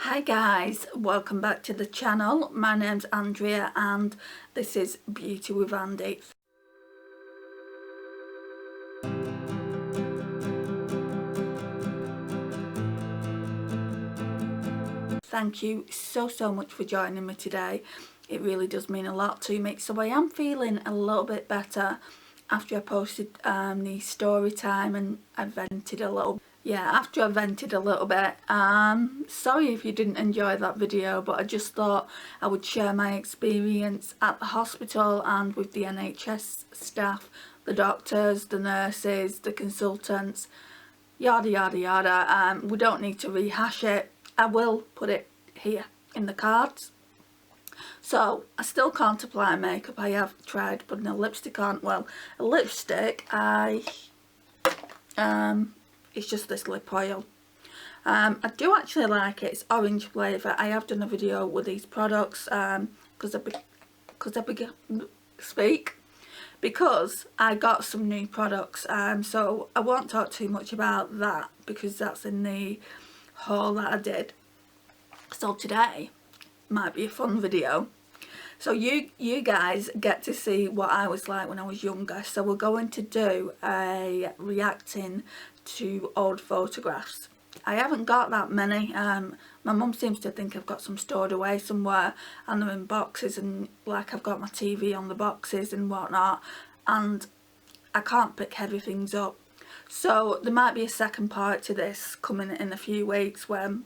Hi guys, welcome back to the channel. My name's Andrea and this is Beauty with Andy. Thank you so much for joining me today. It really does mean a lot to me. So I am feeling a little bit better after I posted the story time and I vented a little. After I vented a little bit. Sorry if you didn't enjoy that video, but I just thought I would share my experience at the hospital and with the NHS staff, the doctors, the nurses, the consultants, yada yada yada. We don't need to rehash it. I will put it here in the cards. So I still can't apply makeup. I have tried putting a lipstick on. Well, a lipstick, it's just this lip oil. I do actually like it. It's orange flavour. I have done a video with these products because I got some new products. So I won't talk too much about that because that's in the haul that I did. So today might be a fun video. So you guys get to see what I was like when I was younger. So we're going to do a reacting to old photographs. I haven't got that many. My mum seems to think I've got some stored away somewhere and they're in boxes, and like I've got my TV on the boxes and whatnot, and I can't pick heavy things up. So there might be a second part to this coming in a few weeks when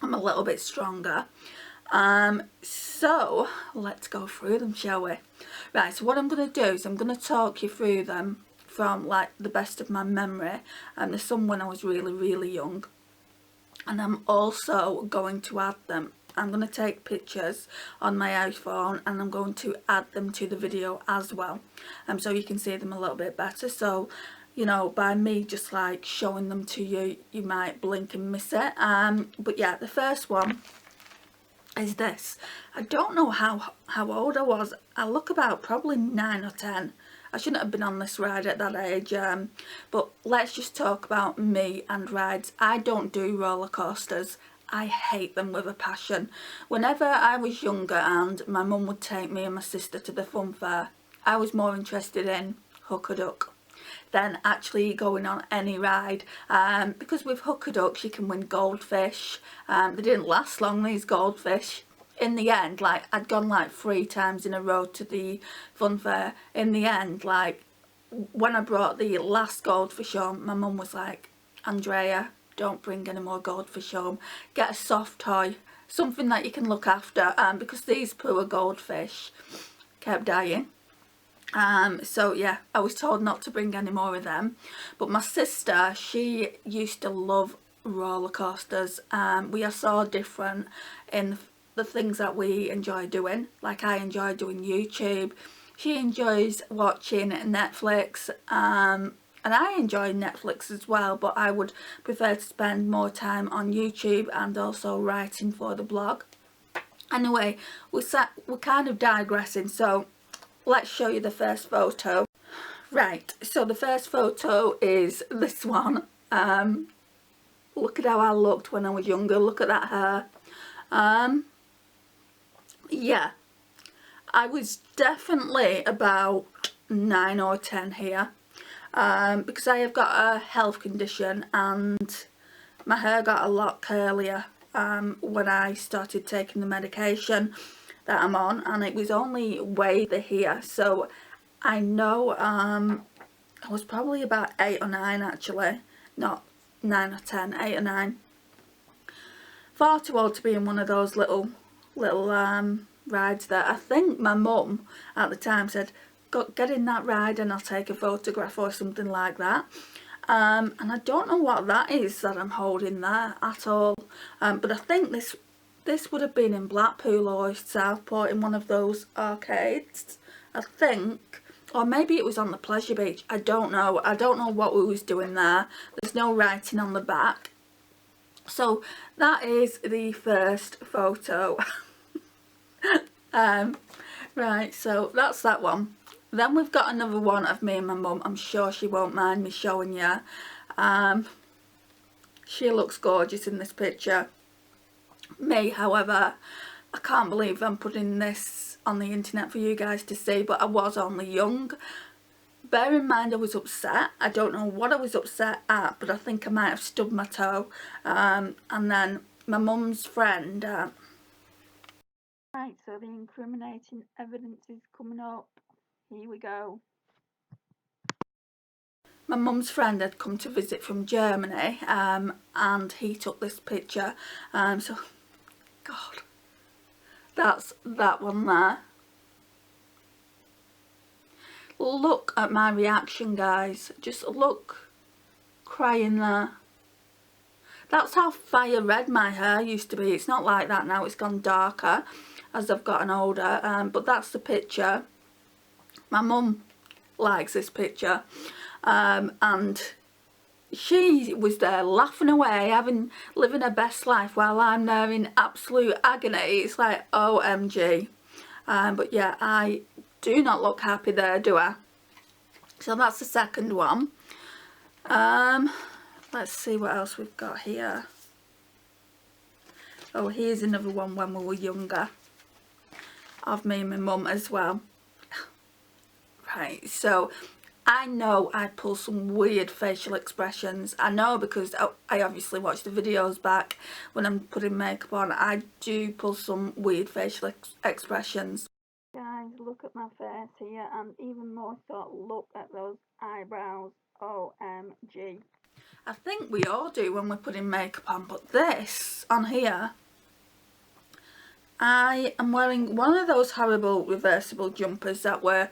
I'm a little bit stronger. So let's go through them, shall we? Right, so what I'm going to do is I'm going to talk you through them from like the best of my memory. There's some when I was really young, and I'm also going to add them. I'm going to take pictures on my iPhone and I'm going to add them to the video as well, so you can see them a little bit better. So you know, by me just like showing them to you, you might blink and miss it. But yeah, the first one is this. I don't know how old I was. I look about probably 9 or 10. I shouldn't have been on this ride at that age, but let's just talk about me and rides. I don't do roller coasters. I hate them with a passion. Whenever I was younger and my mum would take me and my sister to the fun fair, I was more interested in hook-a-duck than actually going on any ride, because with hook-a-ducks you can win goldfish. They didn't last long, these goldfish. In the end, like, I'd gone like 3 times in a row to the fun fair. In the end, like, when I brought the last goldfish home, my mum was like, Andrea, don't bring any more goldfish home, get a soft toy, something that you can look after, because these poor goldfish kept dying. So yeah, I was told not to bring any more of them. But my sister, she used to love roller coasters. We are so different in the things that we enjoy doing. Like, I enjoy doing YouTube, she enjoys watching Netflix, and I enjoy Netflix as well, but I would prefer to spend more time on YouTube and also writing for the blog. Anyway, we're kind of digressing, so let's show you the first photo. Right, so the first photo is this one. Look at how I looked when I was younger. Look at that hair. Yeah, I was definitely about 9 or 10 here, because I have got a health condition and my hair got a lot curlier when I started taking the medication that I'm on, and it was only way the here. So I know I was probably about 8 or 9 actually, not 9 or 10, 8 or 9. Far too old to be in one of those little rides there. I think my mum at the time said, get in that ride and I'll take a photograph or something like that. And I don't know what that is that I'm holding there at all, but I think this would have been in Blackpool or Southport in one of those arcades, I think. Or maybe it was on the Pleasure Beach. I don't know. I don't know what we was doing there. There's no writing on the back. So that is the first photo. Right, so that's that one. Then we've got another one of me and my mum. I'm sure she won't mind me showing you. She looks gorgeous in this picture. Me, however, I can't believe I'm putting this on the internet for you guys to see, but I was only young. Bear in mind I was upset. I don't know what I was upset at, but I think I might have stubbed my toe. And then my mum's friend... Right, so the incriminating evidence is coming up. Here we go. My mum's friend had come to visit from Germany, and he took this picture. So, God, that's that one there. Look at my reaction, guys. Just look, crying there. That's how fire red my hair used to be. It's not like that now. It's gone darker as I've gotten older. But that's the picture. My mum likes this picture. And she was there laughing away, living her best life, while I'm there in absolute agony. It's like, OMG. But yeah, I do not look happy there, do I? So that's the second one. Let's see what else we've got here. Oh, here's another one when we were younger, of me and my mum as well. Right, so I know I pull some weird facial expressions. I know because I obviously watch the videos back when I'm putting makeup on. I do pull some weird facial expressions. Guys, look at my face here, and even more so, look at those eyebrows. OMG. I think we all do when we're putting makeup on, but this on here, I am wearing one of those horrible reversible jumpers that were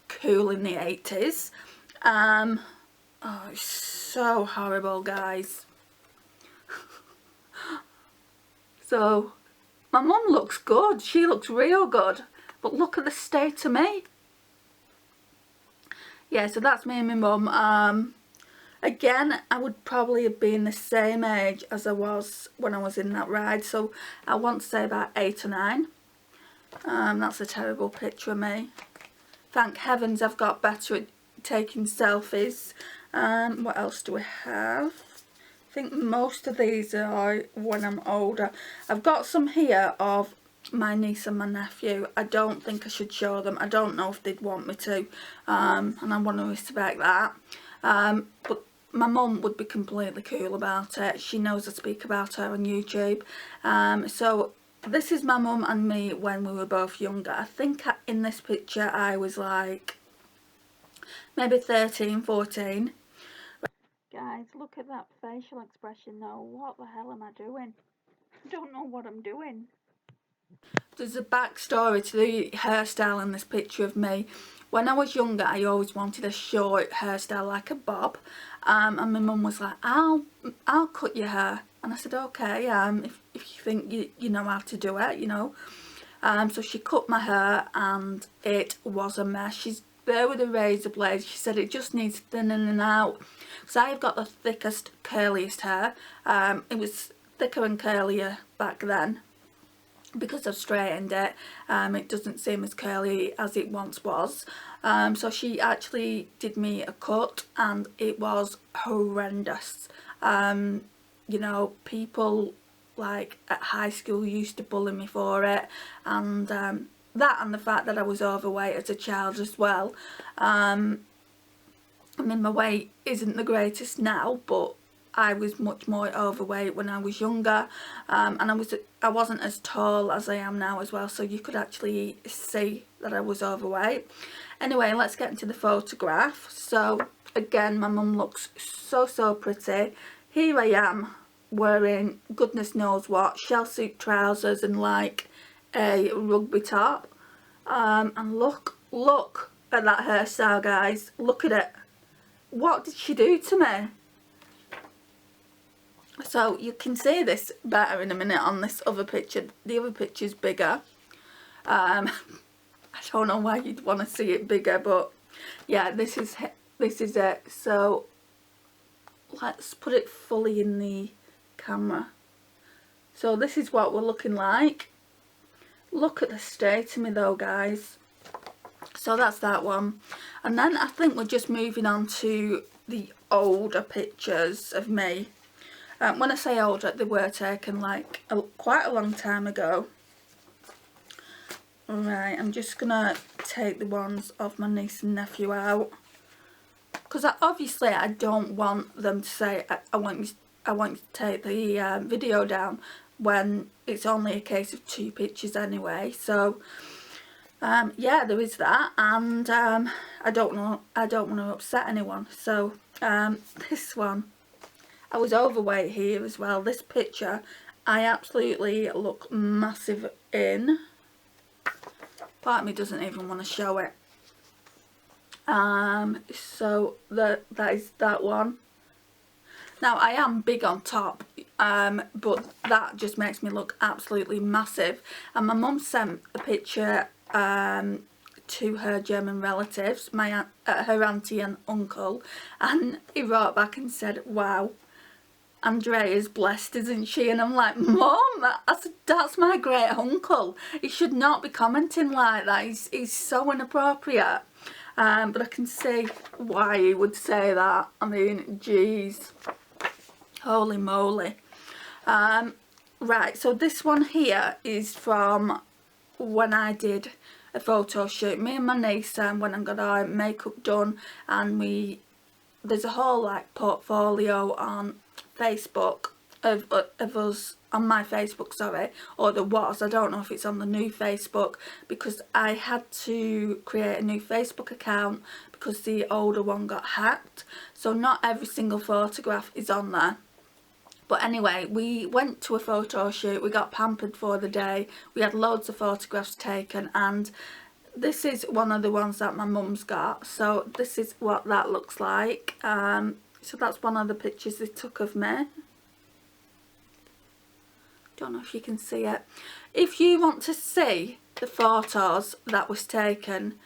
cool in the 80s. Oh, it's so horrible, guys. So my mum looks good, she looks real good, but look at the state of me. Yeah, so that's me and my mum. Again, I would probably have been the same age as I was when I was in that ride, so I want to say about 8 or 9. That's a terrible picture of me. Thank heavens I've got better at taking selfies. What else do we have? I think most of these are when I'm older. I've got some here of my niece and my nephew. I don't think I should show them. I don't know if they'd want me to, and I want to respect that. But my mum would be completely cool about it. She knows I speak about her on YouTube. So this is my mum and me when we were both younger. I think in this picture I was like maybe 13, 14. Guys, look at that facial expression though. What the hell am I doing? I don't know what I'm doing. There's a backstory to the hairstyle in this picture of me. When I was younger, I always wanted a short hairstyle like a bob, and my mum was like, I'll cut your hair. And I said, okay, if you think you know how to do it, you know. So she cut my hair and it was a mess. She's there with a razor blade. She said it just needs thinning out. So I've got the thickest, curliest hair. It was thicker and curlier back then because I've straightened it. It doesn't seem as curly as it once was. So she actually did me a cut and it was horrendous. You know, people like at high school used to bully me for it, and that and the fact that I was overweight as a child as well. I mean, my weight isn't the greatest now, but I was much more overweight when I was younger, and I wasn't as tall as I am now as well, so you could actually see that I was overweight. Anyway, let's get into the photograph. So again, my mum looks so pretty. Here I am wearing goodness knows what, shell suit trousers and like a rugby top, and look at that hairstyle, guys. Look at it. What did she do to me? So you can see this better in a minute on this other picture. The other picture's bigger. I don't know why you'd want to see it bigger, but yeah, this is it. So let's put it fully in the camera. So this is what we're looking like. Look at the state of me though, guys. So that's that one. And then I think we're just moving on to the older pictures of me. When I say older, they were taken like quite a long time ago. Right, I'm just gonna take the ones of my niece and nephew out, because obviously I don't want them to say I want you to take the video down when it's only a case of 2 pictures anyway. So yeah, there is that, and I don't want to upset anyone. So this one, I was overweight here as well. This picture I absolutely look massive in. Part of me doesn't even want to show it. So that is that one. Now I am big on top, but that just makes me look absolutely massive. And my mum sent a picture to her German relatives, her auntie and uncle, and he wrote back and said, "Wow, Andrea's blessed, isn't she?" And I'm like, "Mum, that's my great uncle. He should not be commenting like that. He's so inappropriate." But I can see why he would say that. I mean, geez, holy moly. Right, so this one here is from when I did a photo shoot. Me and my niece when I got our makeup done, and there's a whole like portfolio on Facebook of us, on my Facebook, sorry, or there was. I don't know if it's on the new Facebook, because I had to create a new Facebook account because the older one got hacked, so not every single photograph is on there. But anyway, we went to a photo shoot, we got pampered for the day, we had loads of photographs taken, and this is one of the ones that my mum's got. So this is what that looks like. So that's one of the pictures they took of me. Don't know if you can see it. If you want to see the photos that was taken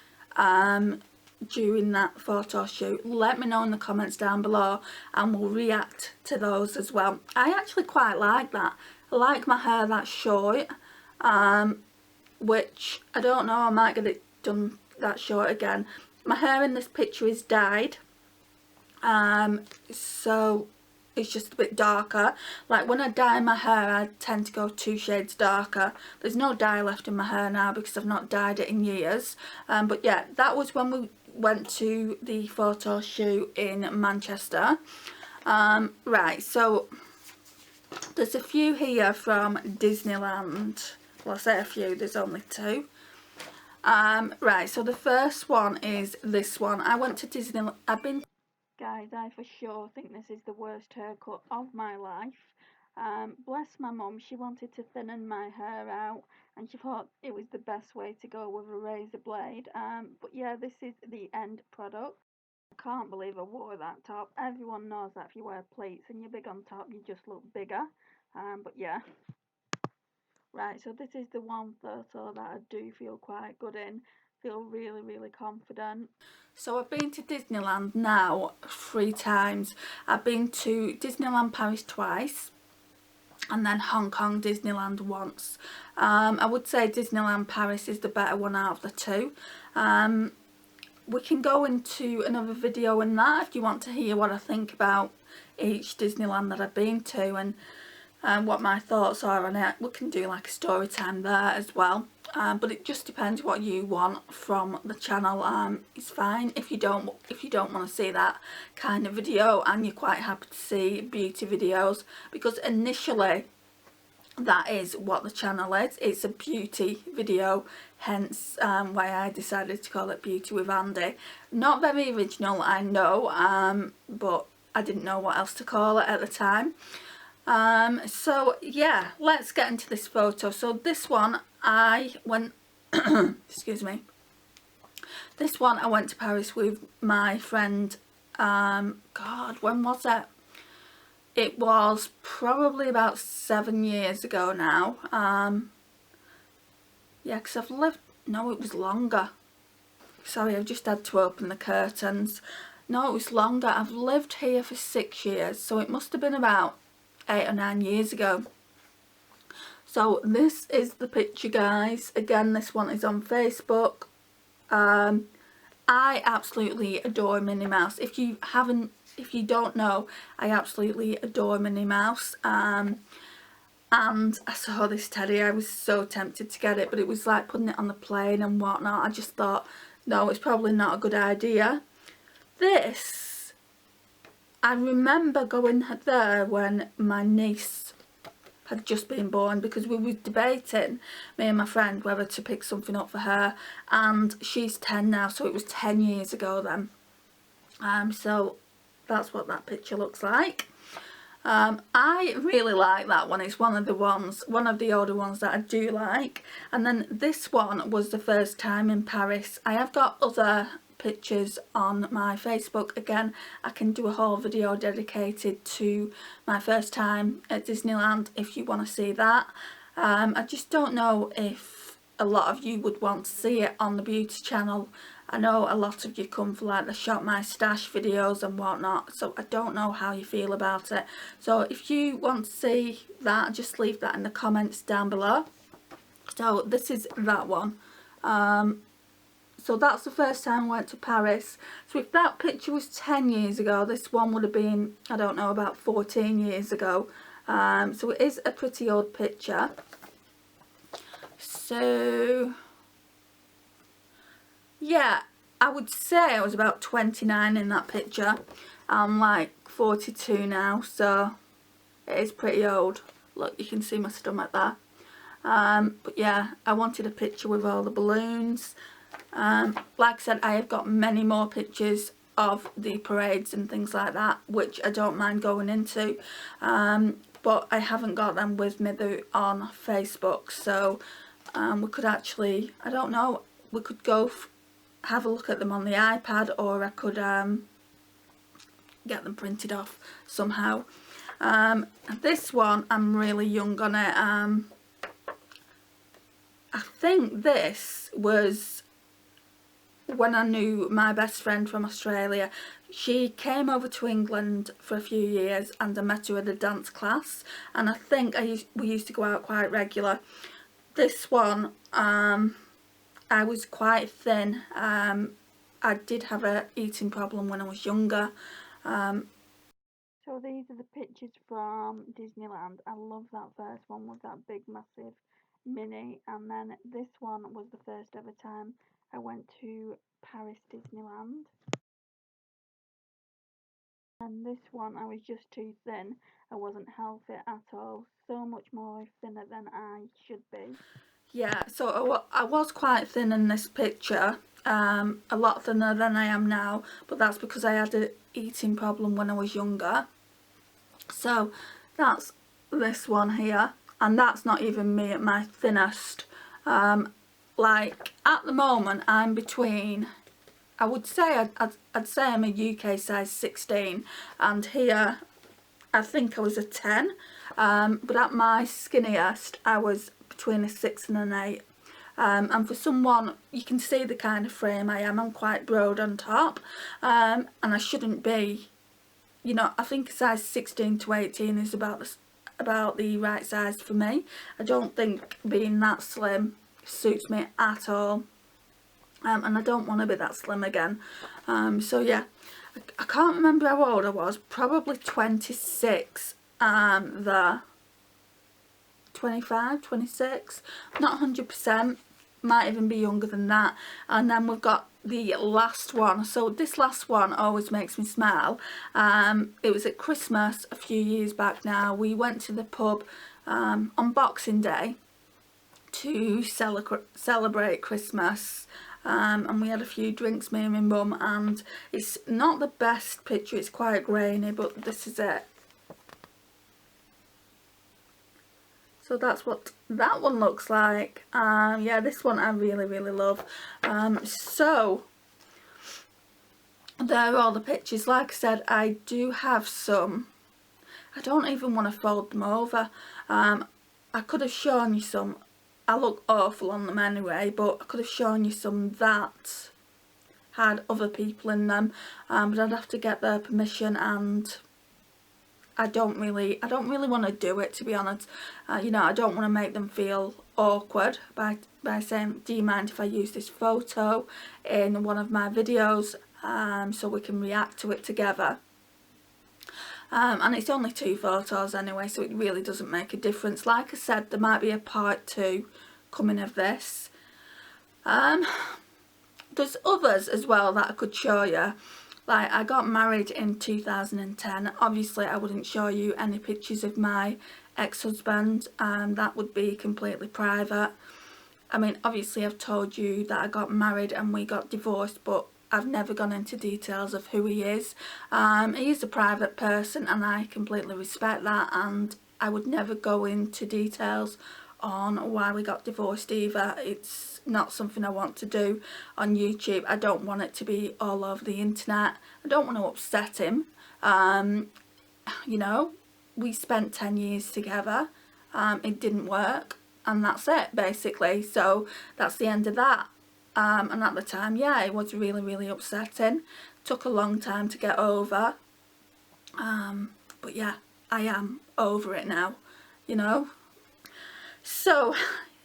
during that photo shoot, let me know in the comments down below and we'll react to those as well. I actually quite like that. I like my hair that short, which I don't know, I might get it done that short again. My hair in this picture is dyed, so it's just a bit darker. Like when I dye my hair, I tend to go 2 shades darker. There's no dye left in my hair now because I've not dyed it in years. But yeah, that was when we went to the photo shoot in Manchester. Right, so there's a few here from Disneyland. Well, I say a few, there's only 2. Right, so the first one is this one. I went to Disneyland. Guys, I for sure think this is the worst haircut of my life. Bless my mum, she wanted to thinnen my hair out and she thought it was the best way to go with a razor blade. But yeah, this is the end product. I can't believe I wore that top. Everyone knows that if you wear pleats and you're big on top, you just look bigger. But yeah. Right, so this is the one photo that I do feel quite good in. Feel really, really confident. So I've been to Disneyland now 3 times. I've been to Disneyland Paris twice, and then Hong Kong Disneyland once. I would say Disneyland Paris is the better one out of the 2. We can go into another video in that if you want to hear what I think about each Disneyland that I've been to, and what my thoughts are on it. We can do like a story time there as well. But it just depends what you want from the channel. It's fine if you don't want to see that kind of video and you're quite happy to see beauty videos, because initially that is what the channel is. It's a beauty video, hence why I decided to call it Beauty with Andy. Not very original, I know, but I didn't know what else to call it at the time. So yeah, let's get into this photo. So this one I went excuse me, this one I went to Paris with my friend. God, when was it? It was probably about 7 years ago now. Yeah, because I've lived, no, it was longer. Sorry, I've just had to open the curtains. No, it was longer. I've lived here for 6 years, so it must have been about 8 or 9 years ago. So this is the picture, guys. Again, this one is on Facebook. I absolutely adore Minnie Mouse. If you haven't if you don't know, I absolutely adore Minnie Mouse. And I saw this teddy, I was so tempted to get it, but it was like putting it on the plane and whatnot. I just thought, no, it's probably not a good idea. This, I remember going there when my niece had just been born, because we were debating, me and my friend, whether to pick something up for her, and she's 10 now, so it was 10 years ago then. So that's what that picture looks like. I really like that one. It's one of the older ones that I do like. And then this one was the first time in Paris. I have got other pictures on my Facebook. Again, I can do a whole video dedicated to my first time at Disneyland if you want to see that. I just don't know if a lot of you would want to see it on the beauty channel. I know a lot of you come for like the shop my stash videos and whatnot, so I don't know how you feel about it. So if you want to see that, just leave that in the comments down below. So this is that one. So that's the first time I went to Paris. So if that picture was 10 years ago, this one would have been, I don't know, about 14 years ago. So it is a pretty old picture. So yeah, I would say I was about 29 in that picture. I'm like 42 now, so it is pretty old. Look, you can see my stomach there. But yeah, I wanted a picture with all the balloons. Like I said, I have got many more pictures of the parades and things like that, which I don't mind going into. But I haven't got them with me on Facebook, so we could actually, I don't know, we could go have a look at them on the iPad, or I could get them printed off somehow. This one, I'm really young on it. I think this was when I knew my best friend from Australia. She came over to England for a few years and I met her at a dance class, and I think we used to go out quite regular. This one, I was quite thin. I did have an eating problem when I was younger. So these are the pictures from Disneyland. I love that first one with that big massive Minnie, and then this one was the first ever time I went to Paris Disneyland. And this one, I was just too thin. I wasn't healthy at all. So much more thinner than I should be. Yeah, so I was quite thin in this picture. A lot thinner than I am now, but that's because I had an eating problem when I was younger. So that's this one here, and that's not even me at my thinnest. Like at the moment I'm between, I would say I'd say I'm a UK size 16, and here I think I was a 10, but at my skinniest I was between a 6 and an 8. And for someone, you can see the kind of frame I am. I'm quite broad on top, and I shouldn't be, you know, I think size 16 to 18 is about the right size for me. I don't think being that slim suits me at all, and I don't want to be that slim again. So yeah, I can't remember how old I was, probably 26 there. 25, 26, not 100%, might even be younger than that. And then we've got the last one. So this last one always makes me smile. It was at Christmas a few years back now. We went to the pub on Boxing Day to celebrate Christmas, and we had a few drinks, me and my mum, and it's not the best picture, it's quite grainy, but this is it. So that's what that one looks like. Yeah, this one I really, really love. So there are all the pictures. Like I said, I do have some. I don't even want to fold them over. I could have shown you some. I look awful on them anyway, but I could have shown you some that had other people in them. But I'd have to get their permission, and I don't really want to do it, to be honest. You know, I don't want to make them feel awkward by saying, do you mind if I use this photo in one of my videos, so we can react to it together. and it's only 2 photos anyway, so it really doesn't make a difference. Like I said, there might be a part 2 coming of this. There's others as well that I could show you. Like, I got married in 2010. Obviously I wouldn't show you any pictures of my ex-husband, that would be completely private. I mean, obviously I've told you that I got married and we got divorced, but I've never gone into details of who he is. He is a private person and I completely respect that, and I would never go into details on why we got divorced either. It's not something I want to do on YouTube. I don't want it to be all over the internet. I don't want to upset him. You know, we spent 10 years together. It didn't work, and that's it basically. So that's the end of that. And at the time, yeah, it was really, really upsetting. Took a long time to get over. But yeah, I am over it now, you know. So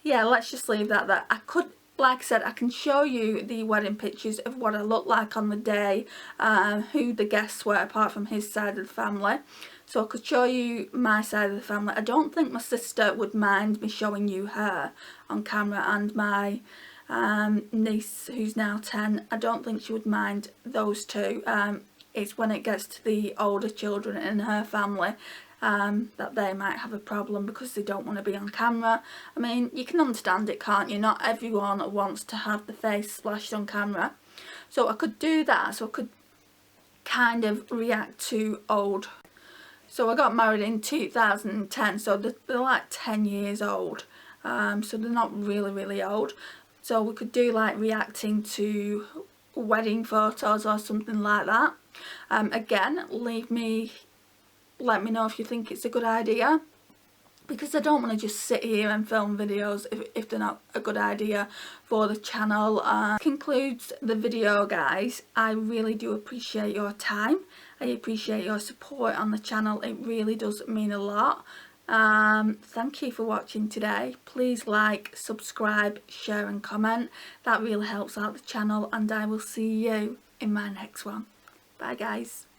yeah, let's just leave that there. I could, like I said, I can show you the wedding pictures of what I looked like on the day, who the guests were apart from his side of the family. So I could show you my side of the family. I don't think my sister would mind me showing you her on camera, and my niece, who's now 10, I don't think she would mind those two. It's when it gets to the older children in her family that they might have a problem because they don't want to be on camera. I mean, you can understand it, can't you? Not everyone wants to have the face splashed on camera. So I could do that. So I could kind of react to old. So I got married in 2010, so they're like 10 years old. So they're not really, really old. So we could do like reacting to wedding photos or something like that. Again, let me know if you think it's a good idea, because I don't want to just sit here and film videos if they're not a good idea for the channel. Concludes the video, guys. I really do appreciate your time. I appreciate your support on the channel. It really does mean a lot. Thank you for watching today. Please like, subscribe, share and comment. That really helps out the channel, and I will see you in my next one. Bye guys.